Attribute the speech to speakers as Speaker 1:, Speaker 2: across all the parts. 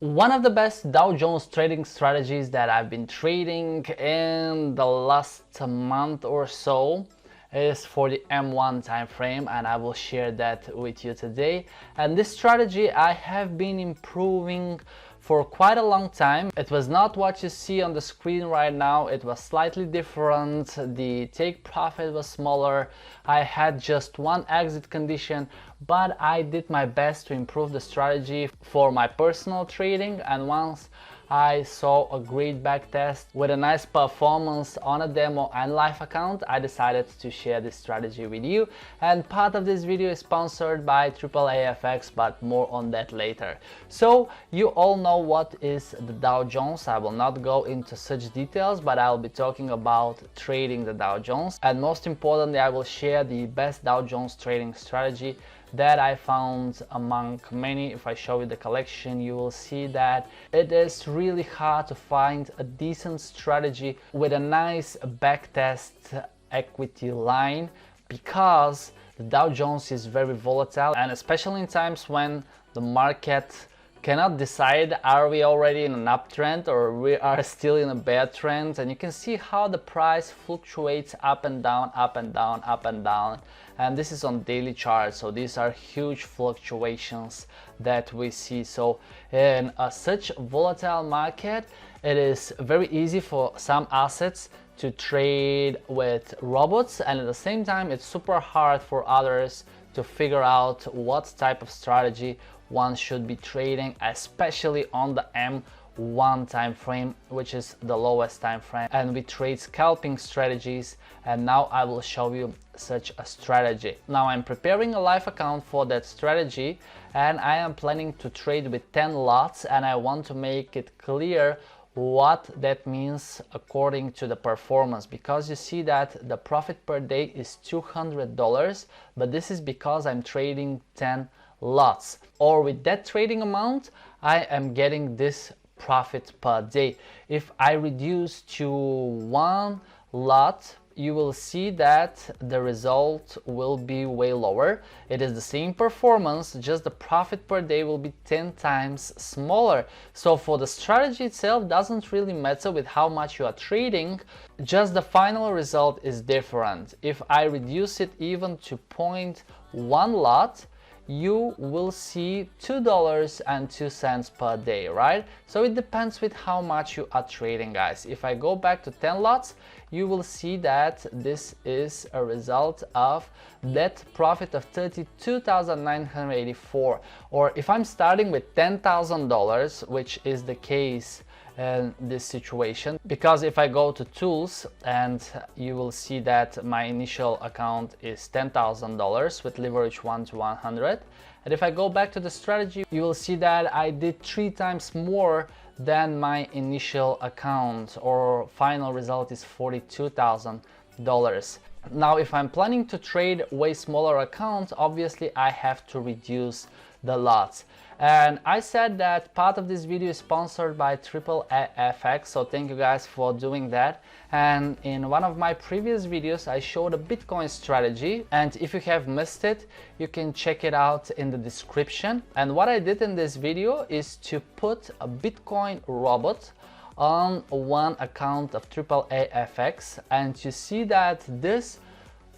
Speaker 1: One of the best Dow Jones trading strategies that I've been trading in the last month or so is for the M1 time frame, and I will share that with you today. And this strategy I have been improving for quite a long time. It was not what you see on the screen right now. It was slightly different. The take profit was smaller. I had just one exit condition, but I did my best to improve the strategy for my personal trading. And once I saw a great backtest with a nice performance on a demo and live account, I decided to share this strategy with you. And part of this video is sponsored by AAAFX, but more on that later. So you all know what is the Dow Jones. I will not go into such details, but I'll be talking about trading the Dow Jones. And most importantly, I will share the best Dow Jones trading strategy that I found among many. If I show you the collection, you will see that it is really hard to find a decent strategy with a nice backtest equity line, because the Dow Jones is very volatile, and especially in times when the market cannot decide, are we already in an uptrend or we are still in a bear trend. And you can see how the price fluctuates up and down, up and down, up and down. And this is on daily charts, so these are huge fluctuations that we see. So in such volatile market, it is very easy for some assets to trade with robots, and at the same time it's super hard for others to figure out what type of strategy one should be trading, especially on the M1 time frame, which is the lowest time frame. And we trade scalping strategies, and now I will show you such a strategy. Now I'm preparing a live account for that strategy, and I am planning to trade with 10 lots, and I want to make it clear what that means according to the performance, because you see that the profit per day is $200, but this is because I'm trading 10 lots, or with that trading amount I am getting this profit per day. If I reduce to one lot, you will see that the result will be way lower. It is the same performance, just the profit per day will be 10 times smaller. So for the strategy itself, doesn't really matter with how much you are trading, just the final result is different. If I reduce it even to 0.1 lot, you will see $2.02 per day, right? So it depends with how much you are trading, guys. If I go back to 10 lots, you will see that this is a result of net profit of $32,984. Or if I'm starting with $10,000, which is the case in this situation, because if I go to tools, and you will see that my initial account is $10,000 with leverage 1 to 100, and if I go back to the strategy, you will see that I did 3 times more than my initial account, or final result is $42,000. Now if I'm planning to trade way smaller accounts, obviously I have to reduce the lots. And I said that part of this video is sponsored by AAAFX, so thank you guys for doing that. And in one of my previous videos I showed a Bitcoin strategy, and if you have missed it, you can check it out in the description. And what I did in this video is to put a Bitcoin robot on one account of AAAFX, and you see that this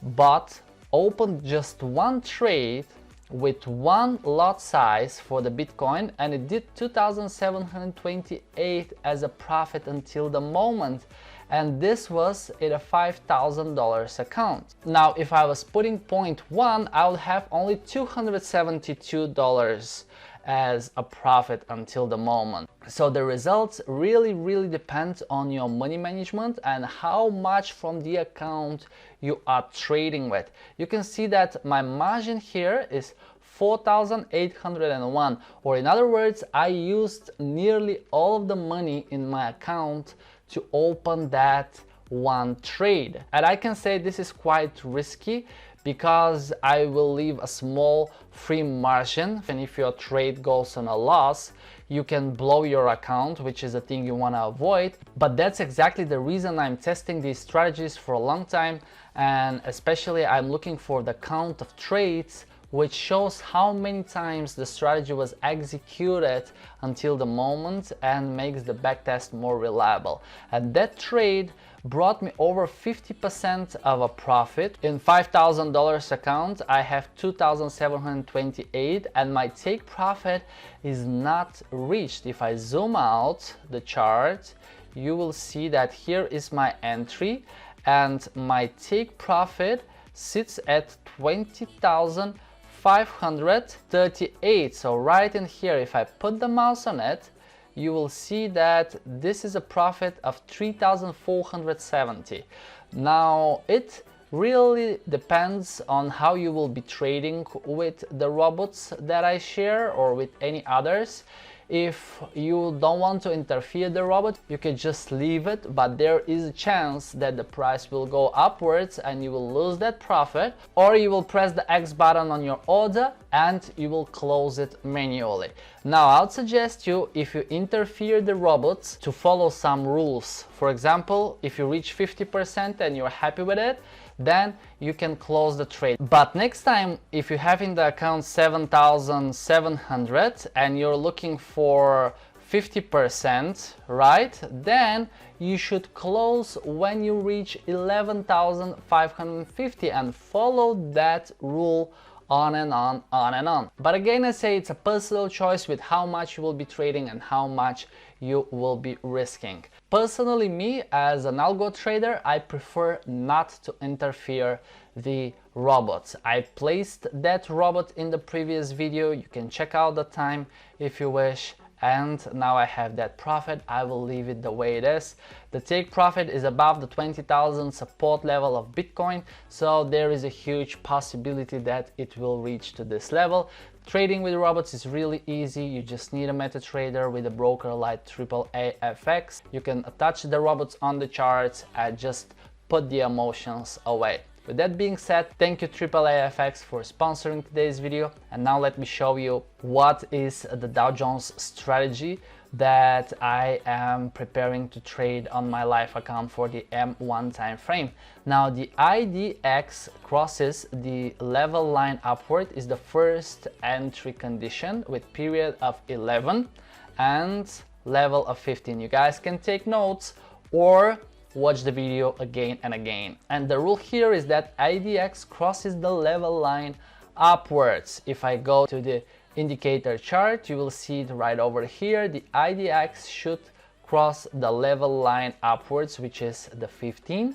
Speaker 1: bot opened just one trade with one lot size for the Bitcoin, and it did 2,728 as a profit until the moment, and this was in a $5,000 account. Now if I was putting 0.1, I would have only $272 as a profit until the moment. So the results really depend on your money management and how much from the account you are trading with. You can see that my margin here is 4,801, or in other words, I used nearly all of the money in my account to open that one trade. And I can say this is quite risky, because I will leave a small free margin, and if your trade goes on a loss, you can blow your account, which is a thing you want to avoid. But that's exactly the reason I'm testing these strategies for a long time, and especially I'm looking for the count of trades which shows how many times the strategy was executed until the moment and makes the backtest more reliable. And that trade brought me over 50% of a profit. In $5,000 account, I have 2,728 and my take profit is not reached. If I zoom out the chart, you will see that here is my entry and my take profit sits at 20,538. So right in here, if I put the mouse on it, you will see that this is a profit of 3,470. Now it really depends on how you will be trading with the robots that I share or with any others. If you don't want to interfere the robot, you can just leave it, but there is a chance that the price will go upwards and you will lose that profit, or you will press the X button on your order and you will close it manually. Now I would suggest you, if you interfere the robots, to follow some rules. For example, if you reach 50% and you're happy with it, then you can close the trade. But next time, if you have in the account 7,700 and you're looking for 50%, right, then you should close when you reach 11,550 and follow that rule on and on and on. But again, I say it's a personal choice with how much you will be trading and how much you will be risking. Personally, me as an algo trader, I prefer not to interfere the robots. I placed that robot in the previous video. You can check out the time if you wish. And now I have that profit. I will leave it the way it is. The take profit is above the 20,000 support level of Bitcoin, so there is a huge possibility that it will reach to this level. Trading with robots is really easy. You just need a MetaTrader with a broker like AAA-FX. You can attach the robots on the charts and just put the emotions away. With that being said, thank you AAA-FX for sponsoring today's video. And now let me show you what is the Dow Jones strategy that I am preparing to trade on my live account for the M1 time frame. Now the IDX crosses the level line upward is the first entry condition with period of 11 and level of 15. You guys can take notes or watch the video again and again. And the rule here is that IDX crosses the level line upwards. If I go to the indicator chart, you will see it right over here. The IDX should cross the level line upwards, which is the 15.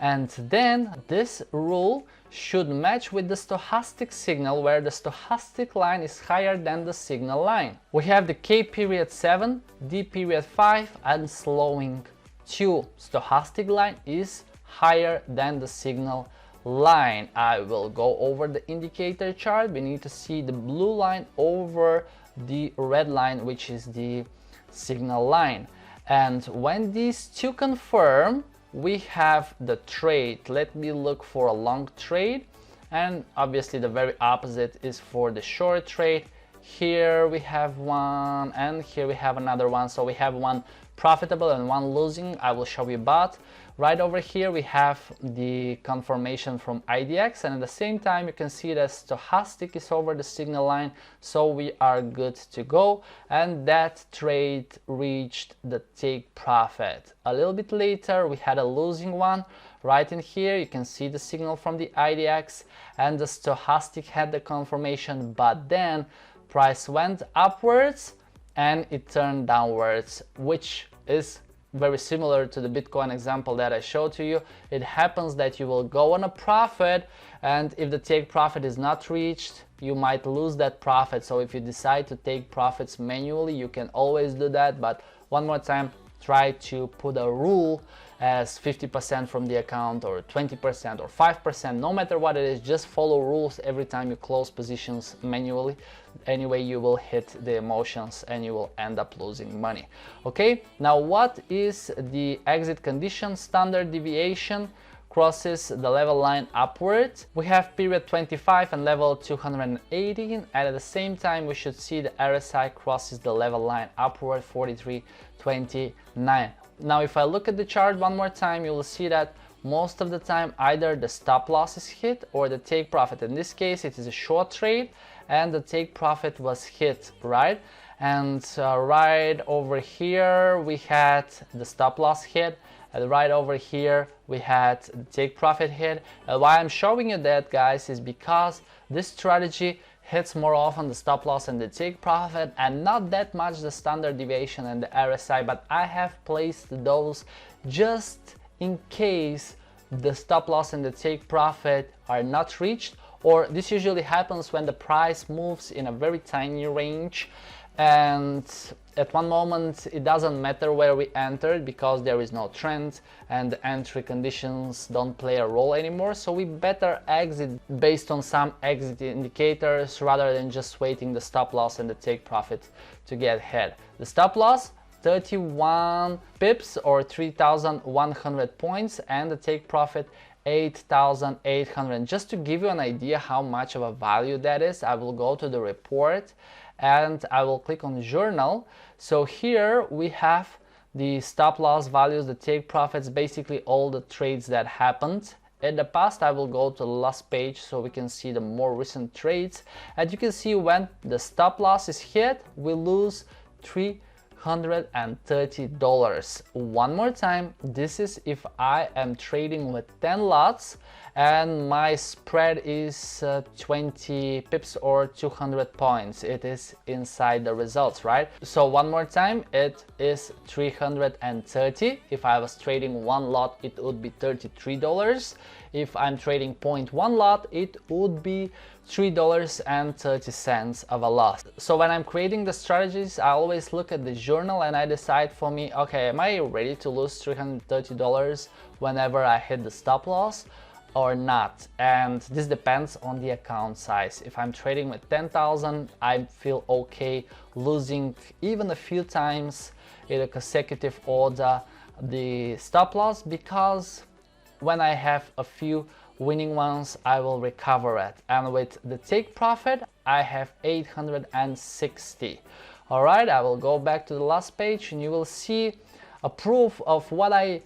Speaker 1: And then this rule should match with the stochastic signal, where the stochastic line is higher than the signal line. We have the K period 7, D period 5 and slowing 2. Stochastic line is higher than the signal line. I will go over the indicator chart. We need to see the blue line over the red line, which is the signal line. And when these two confirm, we have the trade. Let me look for a long trade. And obviously the very opposite is for the short trade. Here we have one and here we have another one. So we have one profitable and one losing. I will show you both. Right over here we have the confirmation from IDX, and at the same time you can see that stochastic is over the signal line, so we are good to go. And that trade reached the take profit. A little bit later we had a losing one. Right in here you can see the signal from the IDX and the stochastic had the confirmation, but then price went upwards and it turned downwards, which is very similar to the Bitcoin example that I showed to you. It happens that you will go on a profit, and if the take profit is not reached, you might lose that profit. So if you decide to take profits manually, you can always do that. But one more time, try to put a rule as 50% from the account or 20% or 5%, no matter what it is, just follow rules every time you close positions manually. Anyway, you will hit the emotions and you will end up losing money. Okay, now what is the exit condition? Standard deviation crosses the level line upward. We have period 25 and level 280, and at the same time we should see the RSI crosses the level line upward 43.29. Now if I look at the chart one more time, you will see that most of the time either the stop loss is hit or the take profit. In this case it is a short trade and the take profit was hit, right? And right over here we had the stop loss hit, and right over here we had the take profit hit. And why I'm showing you that, guys, is because this strategy hits more often the stop loss and the take profit and not that much the standard deviation and the RSI, but I have placed those just in case the stop loss and the take profit are not reached, or this usually happens when the price moves in a very tiny range and at one moment it doesn't matter where we entered because there is no trend and the entry conditions don't play a role anymore, so we better exit based on some exit indicators rather than just waiting the stop loss and the take profit to get hit. The stop loss 31 pips or 3,100 points and the take profit 8,800. Just to give you an idea how much of a value that is, I will go to the report and I will click on journal. So here we have the stop loss values, the take profits, basically all the trades that happened in the past. I will go to the last page so we can see the more recent trades. And you can see when the stop loss is hit, we lose $330. One more time, this is if I am trading with 10 lots and my spread is 20 pips or 200 points. It is inside the results, right? So one more time, it is 330. If I was trading one lot, it would be $33. If I'm trading 0.1 lot, it would be $3.30 of a loss. So when I'm creating the strategies, I always look at the journal and I decide for me, okay, am I ready to lose $330 whenever I hit the stop loss or not? And this depends on the account size. If I'm trading with 10,000, I feel okay losing even a few times in a consecutive order the stop loss, because when I have a few winning ones, I will recover it. And with the take profit, I have 860. All right, I will go back to the last page and you will see a proof of what I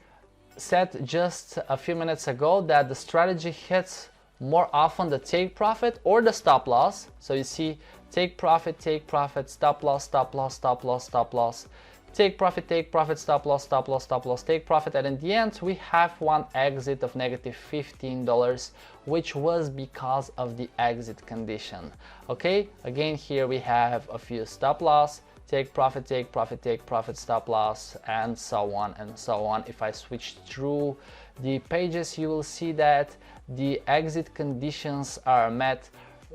Speaker 1: said just a few minutes ago, that the strategy hits more often the take profit or the stop loss. So you see take profit, stop loss, stop loss, stop loss, stop loss, take profit, stop loss, stop loss, stop loss, take profit, and in the end we have one exit of negative $15, which was because of the exit condition. Okay, again here we have a few stop loss, take profit, stop loss, and so on and so on. If I switch through the pages, you will see that the exit conditions are met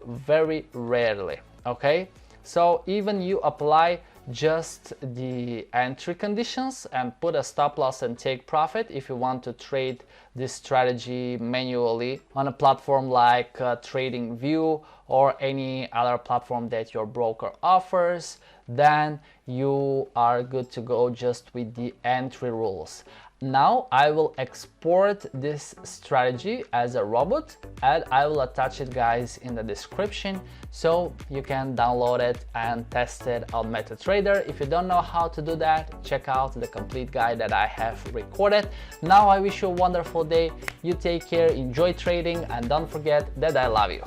Speaker 1: very rarely. Okay, so even you apply just the entry conditions and put a stop loss and take profit if you want to trade this strategy manually on a platform like TradingView or any other platform that your broker offers, then you are good to go just with the entry rules. Now I will export this strategy as a robot and I will attach it, guys, in the description so you can download it and test it on MetaTrader. If you don't know how to do that, check out the complete guide that I have recorded. Now I wish you a wonderful day. You take care, enjoy trading, and don't forget that I love you.